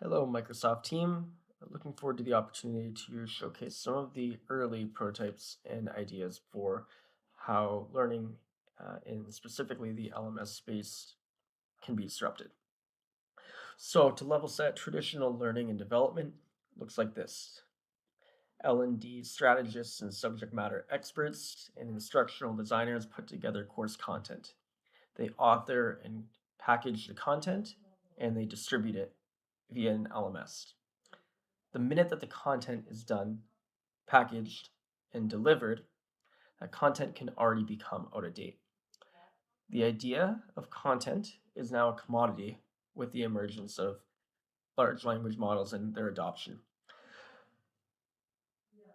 Hello, Microsoft team. Looking forward to the opportunity to showcase some of the early prototypes and ideas for how learning in specifically the LMS space can be disrupted. So, to level set, traditional learning and development looks like this. L&D strategists and subject matter experts and instructional designers put together course content. They author and package the content and they distribute it via an LMS. The minute that the content is done, packaged, and delivered, that content can already become out of date. The idea of content is now a commodity with the emergence of large language models and their adoption.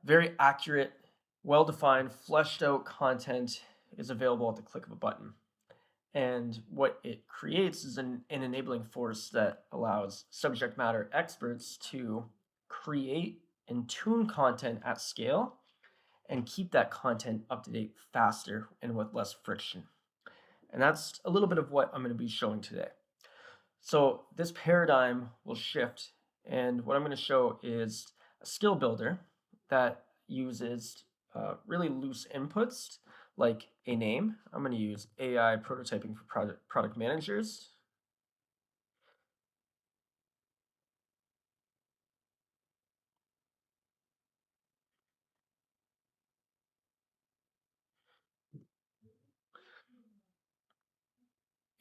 Very accurate, well defined, fleshed out content is available at the click of a button. And what it creates is an enabling force that allows subject matter experts to create and tune content at scale and keep that content up to date faster and with less friction. And that's a little bit of what I'm going to be showing today. So this paradigm will shift, and what I'm going to show is a skill builder that uses really loose inputs like a name. I'm going to use AI prototyping for product managers,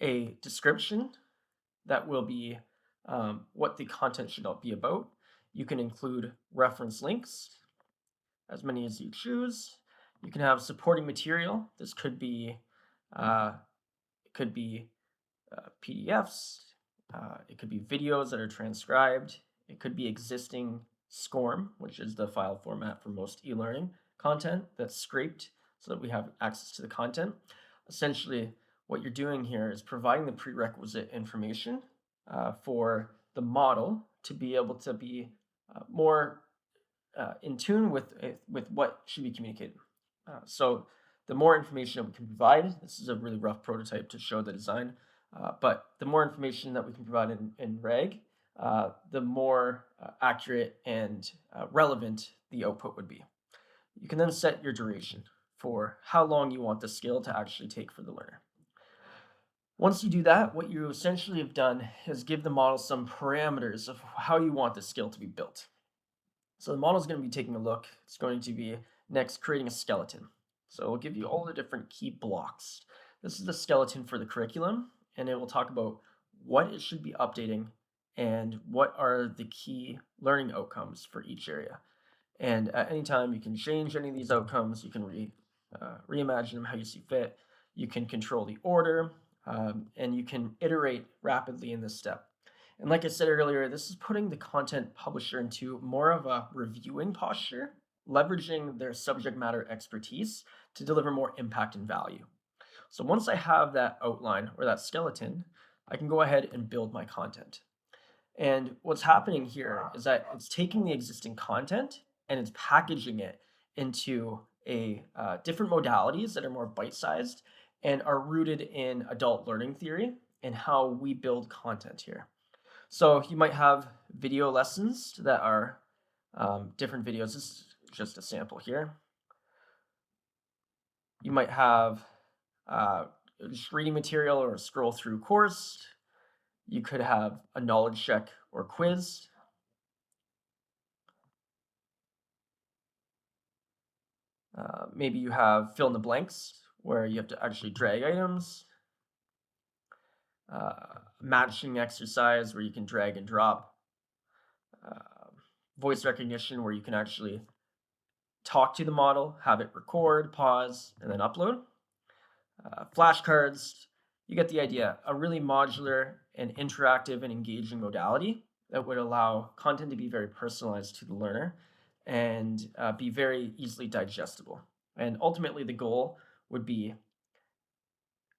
a description that will be what the content should be about. You can include reference links, as many as you choose. You can have supporting material. This could be uh, it could be PDFs. It could be videos that are transcribed. It could be existing SCORM, which is the file format for most e-learning content that's scraped so that we have access to the content. Essentially, what you're doing here is providing the prerequisite information for the model to be able to be more in tune with what should be communicated. So the more information that we can provide, this is a really rough prototype to show the design, but the more information that we can provide in RAG, the more accurate and relevant the output would be. You can then set your duration for how long you want the skill to actually take for the learner. Once you do that, what you essentially have done is give the model some parameters of how you want the skill to be built. So the model is going to be taking a look. It's going to be next creating a skeleton. So it'll give you all the different key blocks. This is the skeleton for the curriculum, and it will talk about what it should be updating and what are the key learning outcomes for each area. And at any time, you can change any of these outcomes. You can reimagine them how you see fit. You can control the order, and you can iterate rapidly in this step. And like I said earlier, this is putting the content publisher into more of a reviewing posture, leveraging their subject matter expertise to deliver more impact and value. So once I have that outline or that skeleton, I can go ahead and build my content. And what's happening here is that it's taking the existing content and it's packaging it into a different modalities that are more bite-sized and are rooted in adult learning theory and how we build content here. So you might have video lessons that are different videos. This is just a sample here. You might have just reading material or a scroll through course. You could have a knowledge check or quiz. Maybe you have fill in the blanks where you have to actually drag items. Matching exercise where you can drag and drop. Voice recognition where you can actually talk to the model, have it record, pause, and then upload. Flashcards, you get the idea. A really modular and interactive and engaging modality that would allow content to be very personalized to the learner and be very easily digestible. And ultimately, the goal would be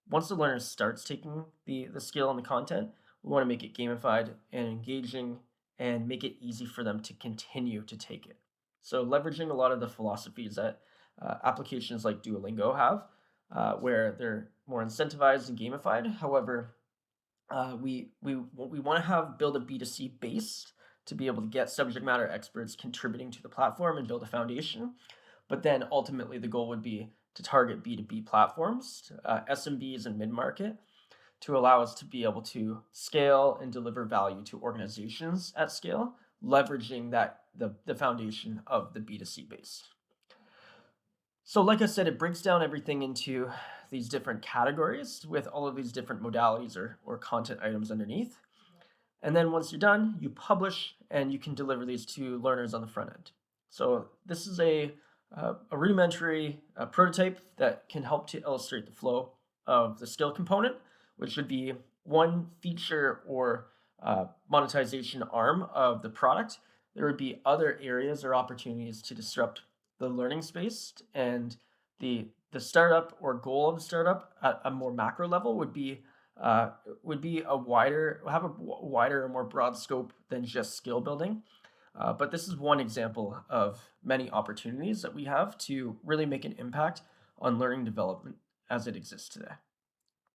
once the learner starts taking the skill and the content, we want to make it gamified and engaging and make it easy for them to continue to take it. So leveraging a lot of the philosophies that applications like Duolingo have, where they're more incentivized and gamified. However, We want to build a B2C base to be able to get subject matter experts contributing to the platform and build a foundation. But then ultimately, the goal would be to target B2B platforms, SMBs and mid market, to allow us to be able to scale and deliver value to organizations at scale, leveraging the foundation of the B2C base. So, like I said, it breaks down everything into these different categories with all of these different modalities or content items underneath. And then once you're done, you publish and you can deliver these to learners on the front end. So this is a rudimentary prototype that can help to illustrate the flow of the skill component, which would be one feature or monetization arm of the product. There would be other areas or opportunities to disrupt the learning space, and the startup or goal of the startup at a more macro level would be a wider have a wider or more broad scope than just skill building. But this is one example of many opportunities that we have to really make an impact on learning development as it exists today.